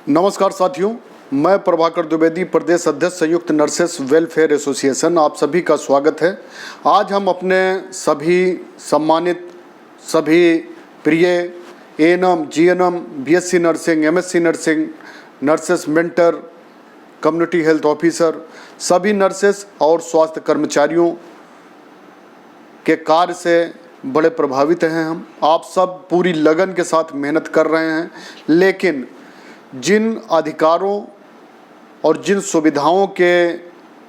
नमस्कार साथियों, मैं प्रभाकर द्विवेदी, प्रदेश अध्यक्ष संयुक्त नर्सेस वेलफेयर एसोसिएशन, आप सभी का स्वागत है। आज हम अपने सभी सम्मानित, सभी प्रिय ANM, GNM, BSc nursing, MSc nursing, nurses mentor, community health officer, सभी नर्सेस और स्वास्थ्य कर्मचारियों के कार्य से बड़े प्रभावित हैं। हम आप सब पूरी लगन के साथ मेहनत कर रहे हैं, लेकिन जिन अधिकारों और जिन सुविधाओं के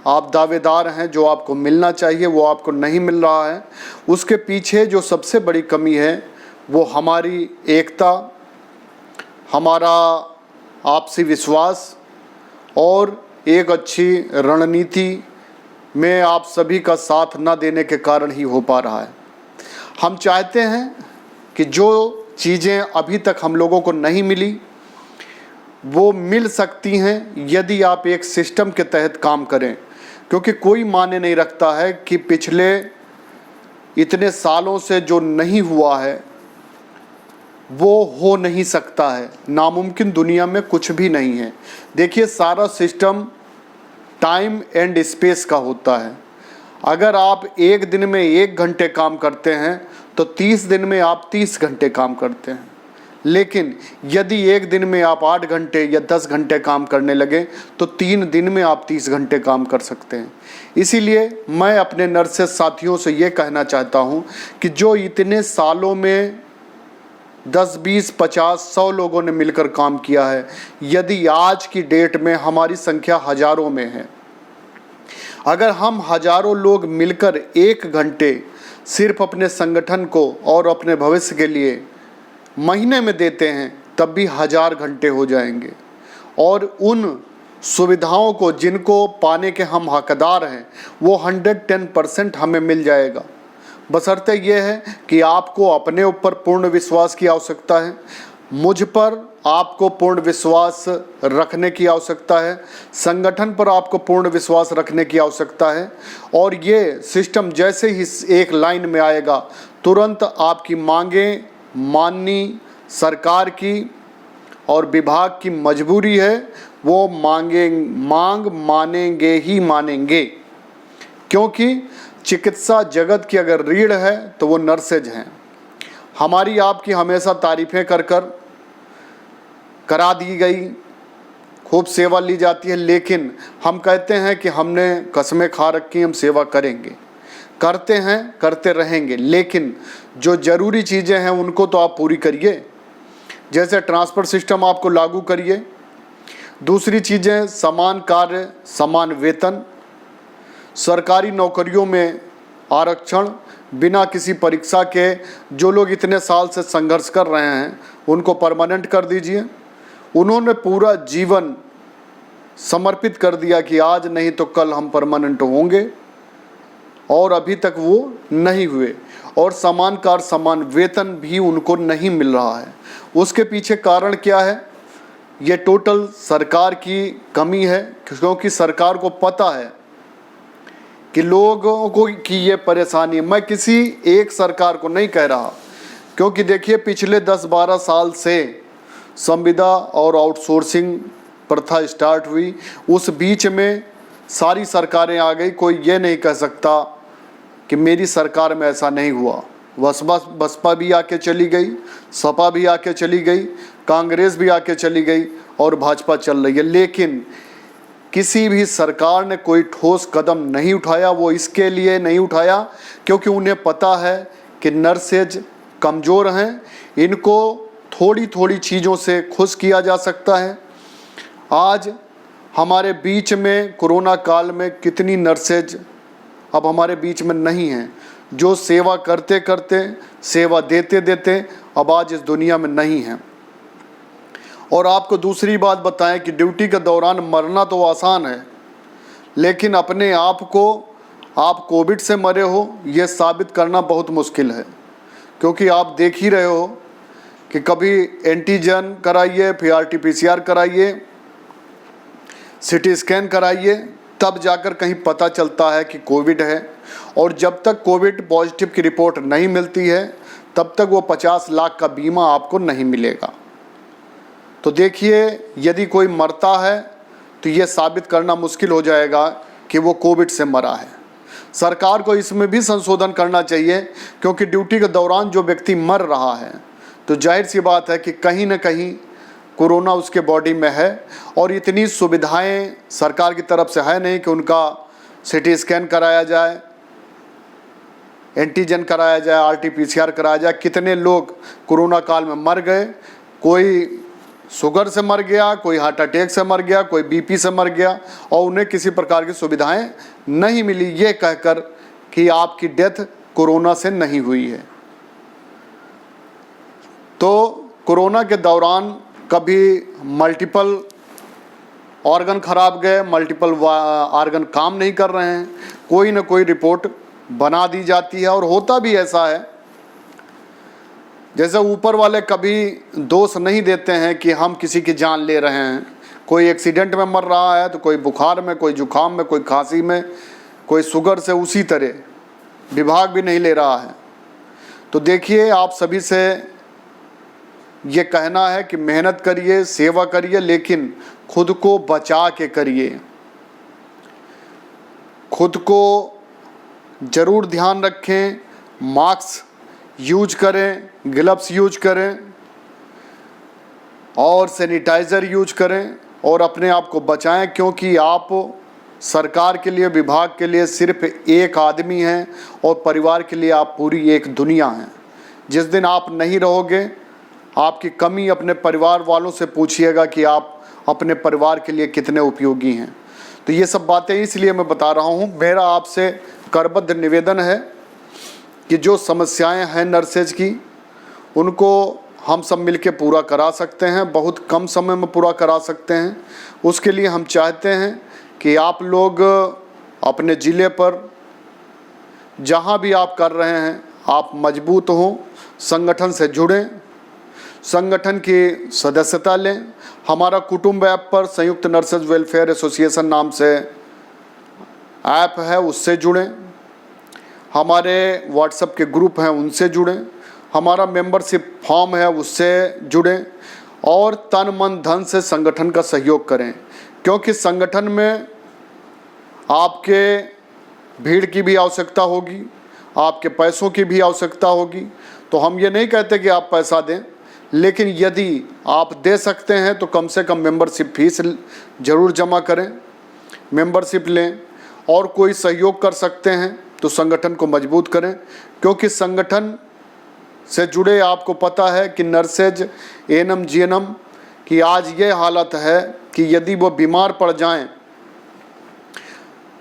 आप दावेदार हैं, जो आपको मिलना चाहिए वो आपको नहीं मिल रहा है। उसके पीछे जो सबसे बड़ी कमी है वो हमारी एकता, हमारा आपसी विश्वास और एक अच्छी रणनीति में आप सभी का साथ न देने के कारण ही हो पा रहा है। हम चाहते हैं कि जो चीज़ें अभी तक हम लोगों को नहीं मिली वो मिल सकती हैं यदि आप एक सिस्टम के तहत काम करें, क्योंकि कोई माने नहीं रखता है कि पिछले इतने सालों से जो नहीं हुआ है वो हो नहीं सकता है। नामुमकिन दुनिया में कुछ भी नहीं है। देखिए, सारा सिस्टम टाइम एंड स्पेस का होता है। अगर आप एक दिन में 1 घंटे काम करते हैं तो 30 दिन में आप 30 घंटे काम करते हैं। लेकिन यदि एक दिन में आप 8 घंटे या 10 घंटे काम करने लगे तो 3 दिन में आप 30 घंटे काम कर सकते हैं। इसीलिए मैं अपने नर्सेस साथियों से ये कहना चाहता हूँ कि जो इतने सालों में 10, 20, 50, 100 लोगों ने मिलकर काम किया है, यदि आज की डेट में हमारी संख्या हजारों में है, अगर हम हजारों लोग मिलकर 1 घंटे सिर्फ अपने संगठन को और अपने भविष्य के लिए महीने में देते हैं, तब भी 1000 घंटे हो जाएंगे। और उन सुविधाओं को जिनको पाने के हम हकदार हैं वो 110% हमें मिल जाएगा। बशर्ते ये है कि आपको अपने ऊपर पूर्ण विश्वास की आवश्यकता है, मुझ पर आपको पूर्ण विश्वास रखने की आवश्यकता है, संगठन पर आपको पूर्ण विश्वास रखने की आवश्यकता है। और ये सिस्टम जैसे ही एक लाइन में आएगा, तुरंत आपकी मांगें माननी सरकार की और विभाग की मजबूरी है। वो मांग मानेंगे ही मानेंगे, क्योंकि चिकित्सा जगत की अगर रीढ़ है तो वो नर्सेज हैं। हमारी आपकी हमेशा तारीफ़ें करा दी गई, खूब सेवा ली जाती है, लेकिन हम कहते हैं कि हमने कसमें खा रखी, हम सेवा करेंगे, करते हैं, करते रहेंगे, लेकिन जो ज़रूरी चीज़ें हैं उनको तो आप पूरी करिए। जैसे ट्रांसपोर्ट सिस्टम आपको लागू करिए। दूसरी चीज़ें, समान कार्य समान वेतन, सरकारी नौकरियों में आरक्षण बिना किसी परीक्षा के। जो लोग इतने साल से संघर्ष कर रहे हैं उनको परमानेंट कर दीजिए। उन्होंने पूरा जीवन समर्पित कर दिया कि आज नहीं तो कल हम परमानेंट होंगे, और अभी तक वो नहीं हुए। और समान कार्य समान वेतन भी उनको नहीं मिल रहा है। उसके पीछे कारण क्या है? ये टोटल सरकार की कमी है, क्योंकि सरकार को पता है कि लोगों को की ये परेशानी है। मैं किसी एक सरकार को नहीं कह रहा, क्योंकि देखिए पिछले 10-12 साल से संविदा और आउटसोर्सिंग प्रथा स्टार्ट हुई। उस बीच में सारी सरकारें आ गई। कोई ये नहीं कह सकता कि मेरी सरकार में ऐसा नहीं हुआ। बसपा भी आके चली गई, सपा भी आके चली गई, कांग्रेस भी आके चली गई और भाजपा चल रही है, लेकिन किसी भी सरकार ने कोई ठोस कदम नहीं उठाया। वो इसके लिए नहीं उठाया क्योंकि उन्हें पता है कि नर्सेज कमज़ोर हैं, इनको थोड़ी थोड़ी चीज़ों से खुश किया जा सकता है। आज हमारे बीच में कोरोना काल में कितनी नर्सेज अब हमारे बीच में नहीं हैं, जो सेवा करते करते, सेवा देते देते अब आज इस दुनिया में नहीं हैं। और आपको दूसरी बात बताएं कि ड्यूटी के दौरान मरना तो आसान है, लेकिन अपने आप को आप कोविड से मरे हो ये साबित करना बहुत मुश्किल है। क्योंकि आप देख ही रहे हो कि कभी एंटीजन कराइए, फिर RT-PCR कराइए, CT स्कैन कराइए, तब जाकर कहीं पता चलता है कि कोविड है। और जब तक कोविड पॉजिटिव की रिपोर्ट नहीं मिलती है तब तक वो 50 लाख का बीमा आपको नहीं मिलेगा। तो देखिए, यदि कोई मरता है तो ये साबित करना मुश्किल हो जाएगा कि वो कोविड से मरा है। सरकार को इसमें भी संशोधन करना चाहिए, क्योंकि ड्यूटी के दौरान जो व्यक्ति मर रहा है तो जाहिर सी बात है कि कहीं ना कहीं कोरोना उसके बॉडी में है, और इतनी सुविधाएं सरकार की तरफ से है नहीं कि उनका सीटी स्कैन कराया जाए, एंटीजन कराया जाए, आरटीपीसीआर कराया जाए। कितने लोग कोरोना काल में मर गए, कोई शुगर से मर गया, कोई हार्ट अटैक से मर गया, कोई बीपी से मर गया, और उन्हें किसी प्रकार की सुविधाएं नहीं मिली, ये कहकर कि आपकी डेथ कोरोना से नहीं हुई है। तो कोरोना के दौरान कभी मल्टीपल ऑर्गन खराब गए, मल्टीपल ऑर्गन काम नहीं कर रहे हैं, कोई ना कोई रिपोर्ट बना दी जाती है, और होता भी ऐसा है। जैसे ऊपर वाले कभी दोष नहीं देते हैं कि हम किसी की जान ले रहे हैं, कोई एक्सीडेंट में मर रहा है तो कोई बुखार में, कोई जुकाम में, कोई खांसी में, कोई शुगर से, उसी तरह विभाग भी नहीं ले रहा है। तो देखिए, आप सभी से ये कहना है कि मेहनत करिए, सेवा करिए, लेकिन खुद को बचा के करिए। खुद को ज़रूर ध्यान रखें, मास्क यूज करें, ग्लव्स यूज करें, और सैनिटाइज़र यूज करें, और अपने आप को बचाएं, क्योंकि आप सरकार के लिए, विभाग के लिए सिर्फ एक आदमी हैं, और परिवार के लिए आप पूरी एक दुनिया हैं। जिस दिन आप नहीं रहोगे, आपकी कमी अपने परिवार वालों से पूछिएगा कि आप अपने परिवार के लिए कितने उपयोगी हैं। तो ये सब बातें इसलिए मैं बता रहा हूँ। मेरा आपसे करबद्ध निवेदन है कि जो समस्याएं हैं नर्सेज की, उनको हम सब मिलके पूरा करा सकते हैं, बहुत कम समय में पूरा करा सकते हैं। उसके लिए हम चाहते हैं कि आप लोग अपने ज़िले पर जहां भी आप कर रहे हैं, आप मजबूत हों, संगठन से जुड़ें, संगठन की सदस्यता लें। हमारा कुटुंब ऐप पर संयुक्त नर्सेज वेलफेयर एसोसिएशन नाम से ऐप है, उससे जुड़ें। हमारे व्हाट्सएप के ग्रुप हैं, उनसे जुड़ें। हमारा मेंबरशिप फॉर्म है, उससे जुड़ें, और तन मन धन से संगठन का सहयोग करें, क्योंकि संगठन में आपके भीड़ की भी आवश्यकता होगी, आपके पैसों की भी आवश्यकता होगी। तो हम ये नहीं कहते कि आप पैसा दें, लेकिन यदि आप दे सकते हैं तो कम से कम मेंबरशिप फीस ज़रूर जमा करें, मेंबरशिप लें, और कोई सहयोग कर सकते हैं तो संगठन को मजबूत करें, क्योंकि संगठन से जुड़े आपको पता है कि नर्सेज, एएनएम, जीएनएम की आज ये हालत है कि यदि वो बीमार पड़ जाएं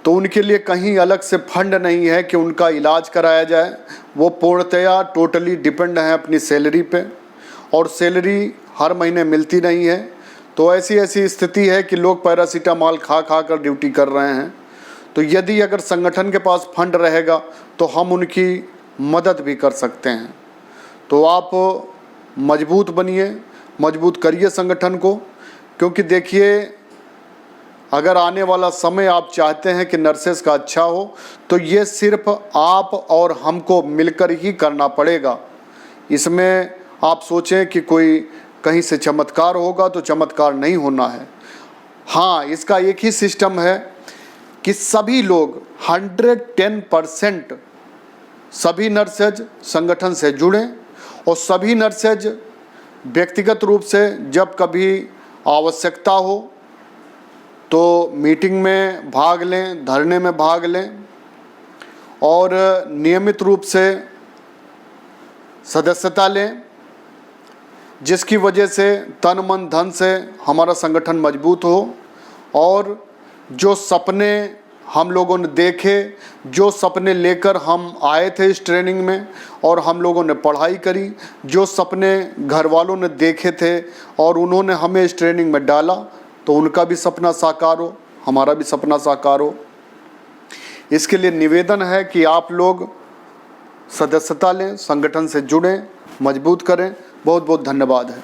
तो उनके लिए कहीं अलग से फंड नहीं है कि उनका इलाज कराया जाए। वो पूर्णतया टोटली डिपेंड हैं अपनी सैलरी पे, और सैलरी हर महीने मिलती नहीं है। तो ऐसी स्थिति है कि लोग पैरासीटामॉल खा कर ड्यूटी कर रहे हैं। तो यदि अगर संगठन के पास फंड रहेगा तो हम उनकी मदद भी कर सकते हैं। तो आप मजबूत बनिए, मजबूत करिए संगठन को, क्योंकि देखिए, अगर आने वाला समय आप चाहते हैं कि नर्सेस का अच्छा हो तो ये सिर्फ आप और हमको मिलकर ही करना पड़ेगा। इसमें आप सोचें कि कोई कहीं से चमत्कार होगा, तो चमत्कार नहीं होना है। हाँ, इसका एक ही सिस्टम है कि सभी लोग 110% सभी नर्सेज संगठन से जुड़ें, और सभी नर्सेज व्यक्तिगत रूप से जब कभी आवश्यकता हो तो मीटिंग में भाग लें, धरने में भाग लें, और नियमित रूप से सदस्यता लें, जिसकी वजह से तन मन धन से हमारा संगठन मजबूत हो। और जो सपने हम लोगों ने देखे, जो सपने लेकर हम आए थे इस ट्रेनिंग में, और हम लोगों ने पढ़ाई करी, जो सपने घर वालों ने देखे थे और उन्होंने हमें इस ट्रेनिंग में डाला, तो उनका भी सपना साकार हो, हमारा भी सपना साकार हो। इसके लिए निवेदन है कि आप लोग सदस्यता लें, संगठन से जुड़ें, मजबूत करें। बहुत बहुत धन्यवाद है।